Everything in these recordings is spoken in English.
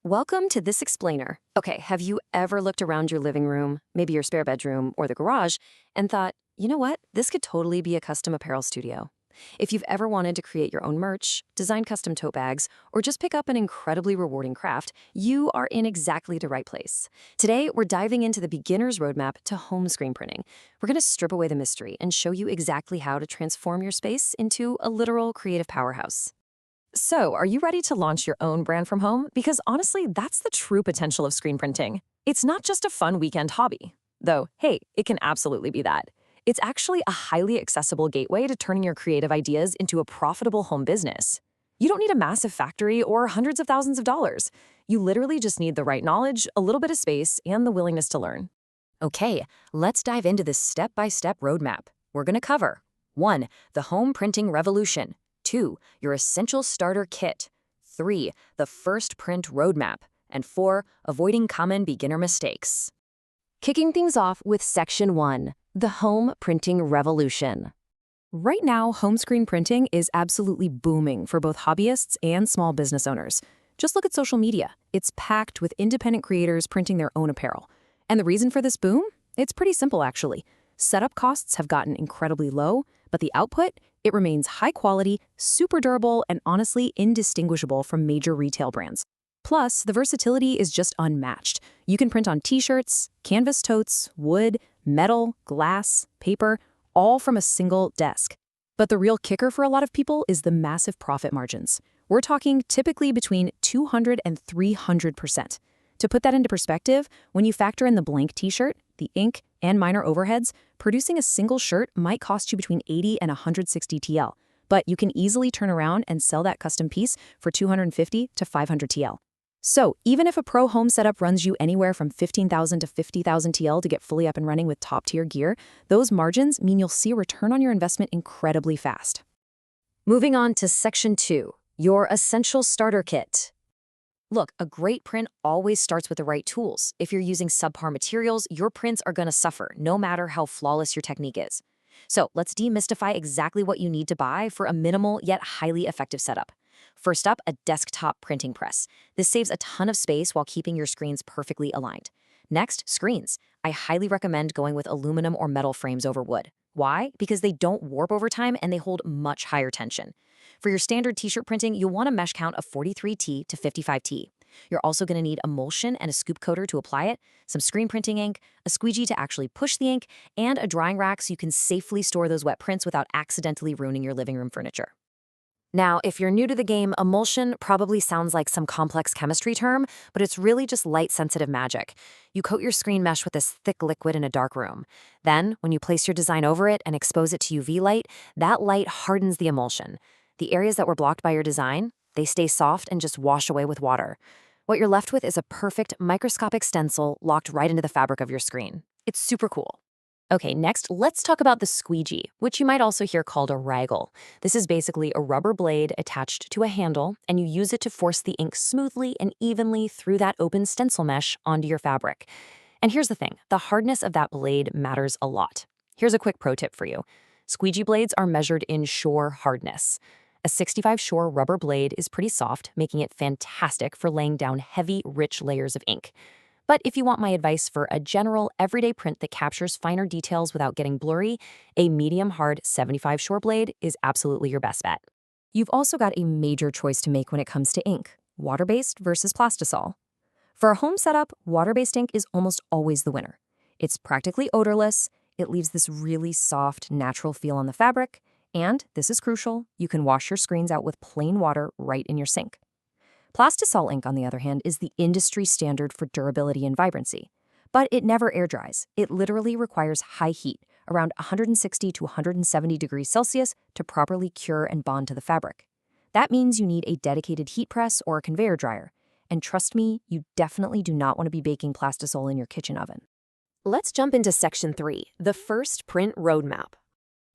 Welcome to This Explainer. Okay, have you ever looked around your living room, maybe your spare bedroom or the garage, and thought, you know what, this could totally be a custom apparel studio? If you've ever wanted to create your own merch, design custom tote bags, or just pick up an incredibly rewarding craft, you are in exactly the right place. Today, we're diving into the beginner's roadmap to home screen printing. We're going to strip away the mystery and show you exactly how to transform your space into a literal creative powerhouse. So, are you ready to launch your own brand from home? Because honestly, that's the true potential of screen printing. It's not just a fun weekend hobby. Though, hey, it can absolutely be that. It's actually a highly accessible gateway to turning your creative ideas into a profitable home business. You don't need a massive factory or hundreds of thousands of dollars. You literally just need the right knowledge, a little bit of space, and the willingness to learn. Okay, let's dive into this step-by-step roadmap. We're going to cover 1. The home printing revolution. 2. Your essential starter kit. 3. The first print roadmap. And 4. Avoiding common beginner mistakes. Kicking things off with Section 1, the home printing revolution. Right now, home screen printing is absolutely booming for both hobbyists and small business owners. Just look at social media. It's packed with independent creators printing their own apparel. And the reason for this boom? It's pretty simple, actually. Setup costs have gotten incredibly low, but the output, it remains high quality, super durable, and honestly indistinguishable from major retail brands. Plus, the versatility is just unmatched. You can print on t-shirts, canvas totes, wood, metal, glass, paper, all from a single desk. But the real kicker for a lot of people is the massive profit margins. We're talking typically between 200 and 300%. To put that into perspective, when you factor in the blank t-shirt, the ink, and minor overheads, producing a single shirt might cost you between 80 and 160 TL. But you can easily turn around and sell that custom piece for 250 to 500 TL. So, even if a pro home setup runs you anywhere from 15,000 to 50,000 TL to get fully up and running with top-tier gear, those margins mean you'll see a return on your investment incredibly fast. Moving on to Section 2, your essential starter kit. Look, a great print always starts with the right tools. If you're using subpar materials, your prints are going to suffer, no matter how flawless your technique is. So, let's demystify exactly what you need to buy for a minimal yet highly effective setup. First up, a desktop printing press. This saves a ton of space while keeping your screens perfectly aligned. Next, screens. I highly recommend going with aluminum or metal frames over wood. Why? Because they don't warp over time and they hold much higher tension. For your standard t-shirt printing, you'll want a mesh count of 43T to 55T. You're also going to need emulsion and a scoop coater to apply it, some screen printing ink, a squeegee to actually push the ink, and a drying rack so you can safely store those wet prints without accidentally ruining your living room furniture. Now, if you're new to the game, emulsion probably sounds like some complex chemistry term, but it's really just light-sensitive magic. You coat your screen mesh with this thick liquid in a dark room. Then, when you place your design over it and expose it to UV light, that light hardens the emulsion. The areas that were blocked by your design, they stay soft and just wash away with water. What you're left with is a perfect microscopic stencil locked right into the fabric of your screen. It's super cool. Okay, next, let's talk about the squeegee, which you might also hear called a raggle. This is basically a rubber blade attached to a handle, and you use it to force the ink smoothly and evenly through that open stencil mesh onto your fabric. And here's the thing, the hardness of that blade matters a lot. Here's a quick pro tip for you. Squeegee blades are measured in shore hardness. A 65 shore rubber blade is pretty soft, making it fantastic for laying down heavy, rich layers of ink. But if you want my advice for a general, everyday print that captures finer details without getting blurry, a medium-hard 75 shore blade is absolutely your best bet. You've also got a major choice to make when it comes to ink, water-based versus plastisol. For a home setup, water-based ink is almost always the winner. It's practically odorless, it leaves this really soft, natural feel on the fabric, and, this is crucial, you can wash your screens out with plain water right in your sink. Plastisol ink, on the other hand, is the industry standard for durability and vibrancy. But it never air dries. It literally requires high heat, around 160 to 170 degrees Celsius, to properly cure and bond to the fabric. That means you need a dedicated heat press or a conveyor dryer. And trust me, you definitely do not want to be baking Plastisol in your kitchen oven. Let's jump into Section 3, the first print roadmap.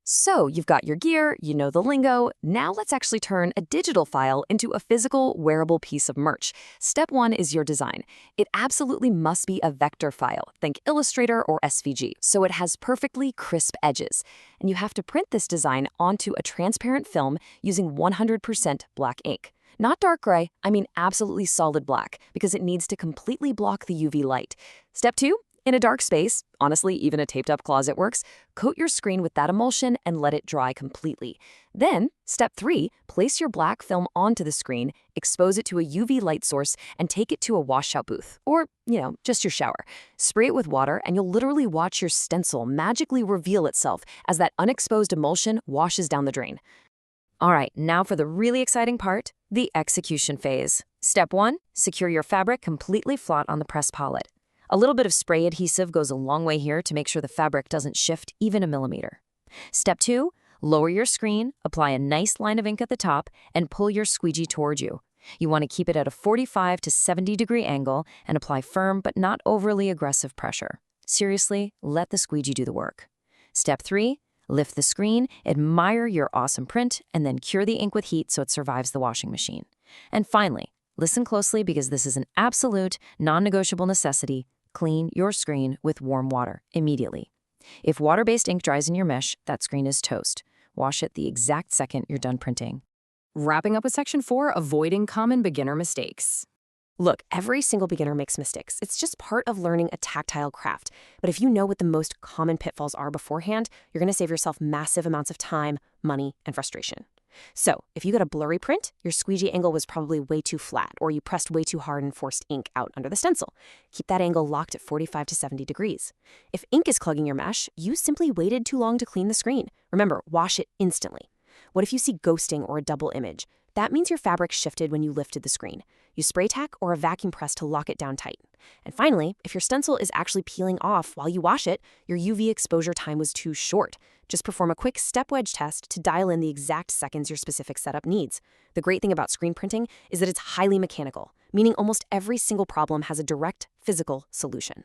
So you've got your gear, you know the lingo, now let's actually turn a digital file into a physical, wearable piece of merch. Step 1 is your design. It absolutely must be a vector file, think Illustrator or SVG, so it has perfectly crisp edges. And you have to print this design onto a transparent film using 100% black ink. Not dark gray, I mean absolutely solid black, because it needs to completely block the UV light. Step 2, in a dark space, honestly, even a taped-up closet works, coat your screen with that emulsion and let it dry completely. Then, step 3, place your black film onto the screen, expose it to a UV light source, and take it to a washout booth, or, just your shower. Spray it with water, and you'll literally watch your stencil magically reveal itself as that unexposed emulsion washes down the drain. All right, now for the really exciting part, the execution phase. Step 1, secure your fabric completely flat on the press palette. A little bit of spray adhesive goes a long way here to make sure the fabric doesn't shift even a millimeter. Step 2, lower your screen, apply a nice line of ink at the top, and pull your squeegee toward you. You want to keep it at a 45 to 70 degree angle and apply firm but not overly aggressive pressure. Seriously, let the squeegee do the work. Step 3, lift the screen, admire your awesome print, and then cure the ink with heat so it survives the washing machine. And finally, listen closely because this is an absolute, non-negotiable necessity. Clean your screen with warm water immediately. If water-based ink dries in your mesh, that screen is toast. Wash it the exact second you're done printing. Wrapping up with Section 4, avoiding common beginner mistakes. Look, every single beginner makes mistakes. It's just part of learning a tactile craft. But if you know what the most common pitfalls are beforehand, you're going to save yourself massive amounts of time, money, and frustration. So, if you got a blurry print, your squeegee angle was probably way too flat, or you pressed way too hard and forced ink out under the stencil. Keep that angle locked at 45 to 70 degrees. If ink is clogging your mesh, you simply waited too long to clean the screen. Remember, wash it instantly. What if you see ghosting or a double image? That means your fabric shifted when you lifted the screen. Use spray tack or a vacuum press to lock it down tight. And finally, if your stencil is actually peeling off while you wash it, your UV exposure time was too short. Just perform a quick step wedge test to dial in the exact seconds your specific setup needs. The great thing about screen printing is that it's highly mechanical, meaning almost every single problem has a direct physical solution.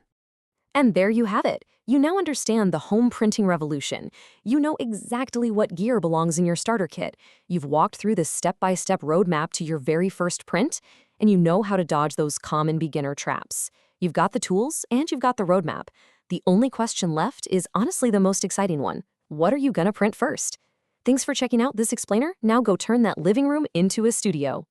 And there you have it. You now understand the home printing revolution. You know exactly what gear belongs in your starter kit. You've walked through the step-by-step roadmap to your very first print, and you know how to dodge those common beginner traps. You've got the tools, and you've got the roadmap. The only question left is honestly the most exciting one. What are you gonna print first? Thanks for checking out this explainer. Now go turn that living room into a studio.